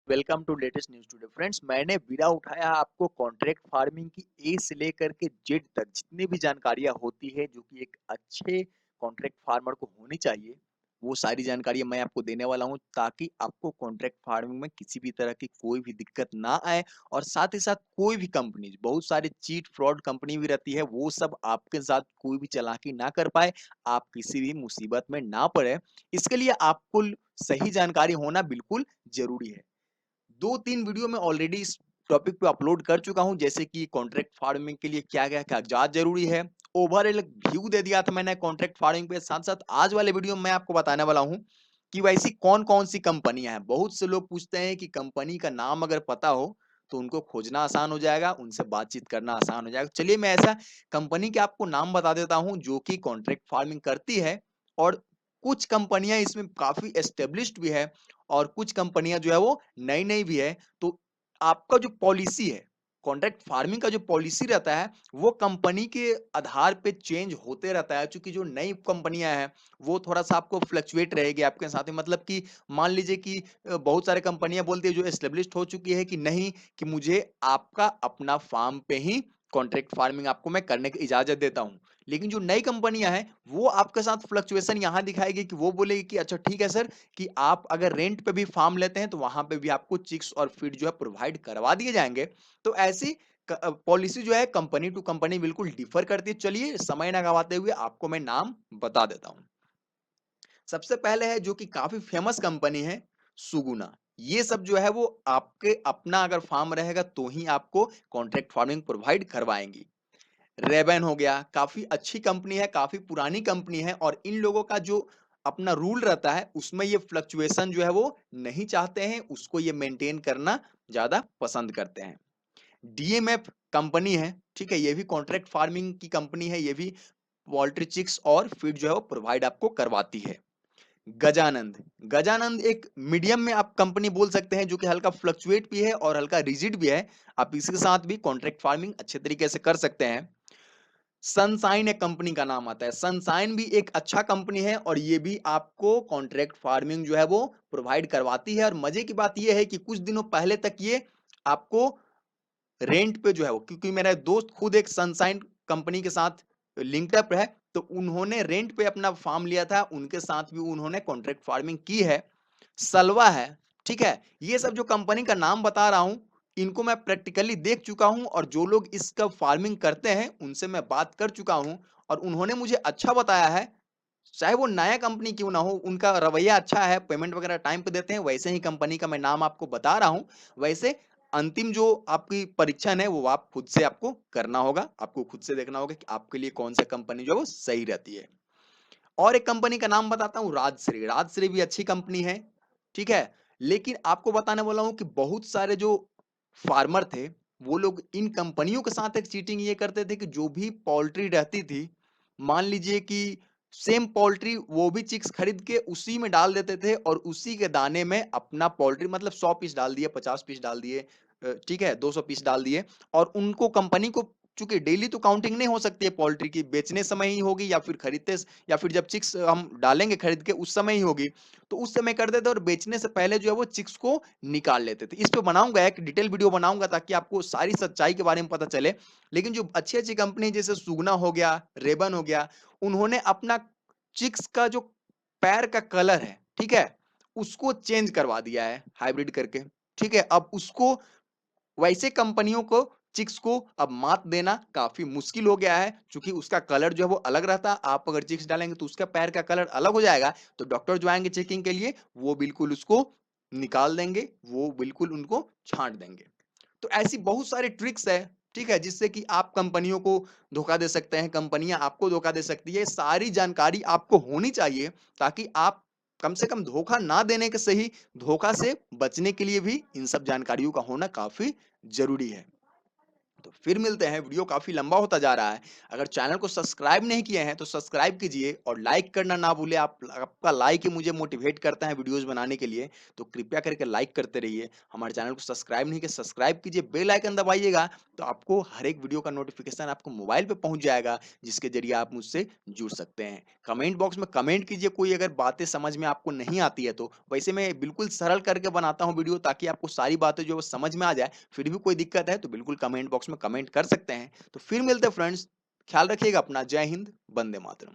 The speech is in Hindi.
Welcome to latest news today friends. मैंने बीड़ा उठाया आपको कॉन्ट्रैक्ट फार्मिंग की ए से लेकर के जेड तक जितनी भी जानकारियां होती है जो कि एक अच्छे कॉन्ट्रैक्ट फार्मर को होनी चाहिए, वो सारी जानकारियां मैं आपको देने वाला हूं ताकि आपको कॉन्ट्रैक्ट फार्मिंग में किसी भी तरह की कोई भी दिक्कत ना आए। और साथ ही साथ कोई भी कंपनी, बहुत सारी चीट फ्रॉड कंपनी भी रहती है, वो सब आपके साथ कोई भी चालाकी ना कर पाए, आप किसी भी मुसीबत में ना पड़े। इसके लिए आपको सही जानकारी होना बिल्कुल जरूरी है। 2-3 वीडियो मैं ऑलरेडी इस टॉपिक पे अपलोड कर चुका हूं, जैसे कि कॉन्ट्रैक्ट फार्मिंग के लिए क्या-क्या कागजात जरूरी है। ओवरऑल व्यू दे दिया था मैंने कॉन्ट्रैक्ट फार्मिंग पे। साथ-साथ आज वाले वीडियो में मैं आपको बताने वाला हूं कि वैसी कौन-कौन सी कंपनियां हैं। बहुत से लोग पूछते हैं कि कंपनी का नाम अगर पता हो तो उनको खोजना आसान हो जाएगा, उनसे बातचीत करना आसान हो जाएगा। चलिए मैं ऐसा कंपनी के आपको नाम बता देता हूं जो कि कॉन्ट्रैक्ट फार्मिंग करती है, और कुछ कंपनियां इसमें काफी एस्टेब्लिश्ड भी है और कुछ कंपनियां जो है वो नई-नई भी है। तो आपका जो पॉलिसी है, कॉन्ट्रैक्ट फार्मिंग का जो पॉलिसी रहता है, वो कंपनी के आधार पे चेंज होते रहता है। चूँकि जो नई कंपनियाँ हैं, वो थोड़ा-सा आपको फ्लक्चुएट रहेगी आपके साथ में। मतलब कि मान लीजिए कि बहुत सारी कंपनियाँ बोलती है जो एस्टेब्लिश्ड हो चुकी है कि नहीं, कि मुझे आपका अपना फार्म पे ही कॉन्ट्रैक्ट फार्मिंग आपको मैं करने की इजाज़त देता हूँ। लेकिन जो नई कंपनियाँ हैं, वो आपके साथ फ्लक्चुएशन यहाँ दिखाएगी कि वो बोलेगी कि अच्छा ठीक है सर, कि आप अगर रेंट पे भी फार्म लेते हैं तो वहां पे भी आपको चिक्स और फीड जो है प्रोवाइड करवा दिए जाएंगे। तो ऐसी पॉलिसी जो है कंपनी टू कंपनी बिल्कुल डिफर करती है। चलिए समय ना गवाते हुए आपको मैं नाम बता देता हूं। सबसे पहले है जो कि काफी फेमस कंपनी है, सुगुना। ये सब जो है वो आपके अपना अगर फार्म रहेगा तो ही आपको कॉन्ट्रैक्ट फार्मिंग प्रोवाइड करवाएंगी। रेबन हो गया, काफी अच्छी कंपनी है, काफी पुरानी कंपनी है, और इन लोगों का जो अपना रूल रहता है उसमें ये फ्लक्चुएशन जो है वो नहीं चाहते हैं, उसको ये मेंटेन करना ज्यादा पसंद करते हैं। डीएमएफ कंपनी है, ठीक है, ये भी कॉन्ट्रैक्ट फार्मिंग की कंपनी है, ये भी पोल्ट्री चिक्स और फीड जो है वो प्रोवाइड आपको करवाती है। गजानंद, गजानंद एक मीडियम में आप कंपनी बोल सकते हैं, जो कि हल्का फ्लक्चुएट भी है और हल्का रिजिड भी है। आप इसके साथ भी कॉन्ट्रैक्ट फार्मिंग अच्छे तरीके से कर सकते हैं। सनसाइन एक कंपनी का नाम आता है। सनसाइन भी एक अच्छा कंपनी है और ये भी आपको कॉन्ट्रैक्ट फार्मिंग जो है वो प्रोवाइड करवाती है। और मजे की बात ये है कि कुछ दिनों पहले तक ये आपको रेंट पे जो है वो, क्योंकि मेरा दोस्त खुद एक सनसाइन कंपनी के साथ लिंक्ड अप है, तो उन्होंने रेंट पे अपना फार्म लिया था, उनके साथ भी उन्होंने कॉन्ट्रैक्ट फार्मिंग की है। सलवा है, ठीक है। ये सब जो कंपनी का नाम बता रहा हूं, इनको मैं प्रैक्टिकली देख चुका हूं, और जो लोग इसका फार्मिंग करते हैं उनसे मैं बात कर चुका हूं, और उन्होंने मुझे अच्छा बताया है। चाहे वो नया कंपनी क्यों ना हो, उनका रवैया अच्छा है, पेमेंट वगैरह टाइम पे देते हैं। वैसे ही कंपनी का मैं नाम आपको बता रहा हूं। वैसे अंतिम जो आपकी परीक्षण है वो आप खुद से आपको करना होगा, आपको खुद से देखना होगा कि आपके लिए कौन सा कंपनी जो है वो सही रहती है। और एक कंपनी का नाम बताता हूँ, राजश्री। राजश्री भी अच्छी कंपनी है, ठीक है। लेकिन आपको बताने वाला हूँ कि बहुत सारे जो फार्मर थे, वो लोग इन कंपनियों के साथ एक चीटिंग ये करते थे कि जो भी पोल्ट्री रहती थी, मान लीजिए कि सेम पोल्ट्री वो भी चिक्स खरीद के उसी में डाल देते थे, और उसी के दाने में अपना पोल्ट्री, मतलब 100 पीस डाल दिए, 50 पीस डाल दिए, ठीक है, 200 पीस डाल दिए। और उनको कंपनी को, चूंकि डेली तो काउंटिंग नहीं हो सकती है पोल्ट्री की, बेचने समय ही होगी या फिर खरीदते, या फिर जब चिक्स हम डालेंगे खरीद के उस समय ही होगी। तो उस समय कर देते और बेचने से पहले जो है वो चिक्स को निकाल लेते थे। इस पे बनाऊंगा एक डिटेल वीडियो बनाऊंगा ताकि आपको सारी सच्चाई के बारे में पता चले। लेकिन जो अच्छी अच्छी कंपनी जैसे सुगना हो गया, रेबन हो गया, उन्होंने अपना चिक्स का जो पैर का कलर है, ठीक है, उसको चेंज करवा दिया है हाइब्रिड करके, ठीक है। अब उसको, वैसे कंपनियों को चिक्स को अब मात देना काफी मुश्किल हो गया है, क्योंकि उसका कलर जो है वो अलग रहता है। आप अगर चिक्स डालेंगे तो उसका पैर का कलर अलग हो जाएगा, तो डॉक्टर जो आएंगे चेकिंग के लिए, वो बिल्कुल उसको निकाल देंगे, वो बिल्कुल उनको छांट देंगे। तो ऐसी बहुत सारी ट्रिक्स है, ठीक है, जिससे कि आप कंपनियों को धोखा दे सकते हैं, कंपनियां आपको धोखा दे सकती है। सारी जानकारी आपको होनी चाहिए ताकि आप कम से कम धोखा ना देने के सही, धोखा से बचने के लिए भी इन सब जानकारियों का होना काफी जरूरी है। तो फिर मिलते हैं, वीडियो काफ़ी लंबा होता जा रहा है। अगर चैनल को सब्सक्राइब नहीं किए हैं तो सब्सक्राइब कीजिए और लाइक करना ना भूलें। आपका लाइक ही मुझे मोटिवेट करता है वीडियोज़ बनाने के लिए, तो कृपया करके लाइक करते रहिए। हमारे चैनल को सब्सक्राइब नहीं किया, सब्सक्राइब कीजिए, बेल आइकन दबाइएगा, तो आपको हर एक वीडियो का नोटिफ़िकेशन आपको मोबाइल पे पहुँच जाएगा, जिसके ज़रिए आप मुझसे जुड़ सकते हैं। कमेंट बॉक्स में कमेंट कीजिए, कोई अगर बातें समझ में आपको नहीं आती है तो। वैसे मैं बिल्कुल सरल करके बनाता हूँ वीडियो, ताकि आपको सारी बातें जो है वो समझ में आ जाए। फिर भी कोई दिक्कत है तो बिल्कुल कमेंट बॉक्स में कमेंट कर सकते हैं। तो फिर मिलते हैं फ्रेंड्स, ख्याल रखिएगा अपना। जय हिंद, वंदे मातरम।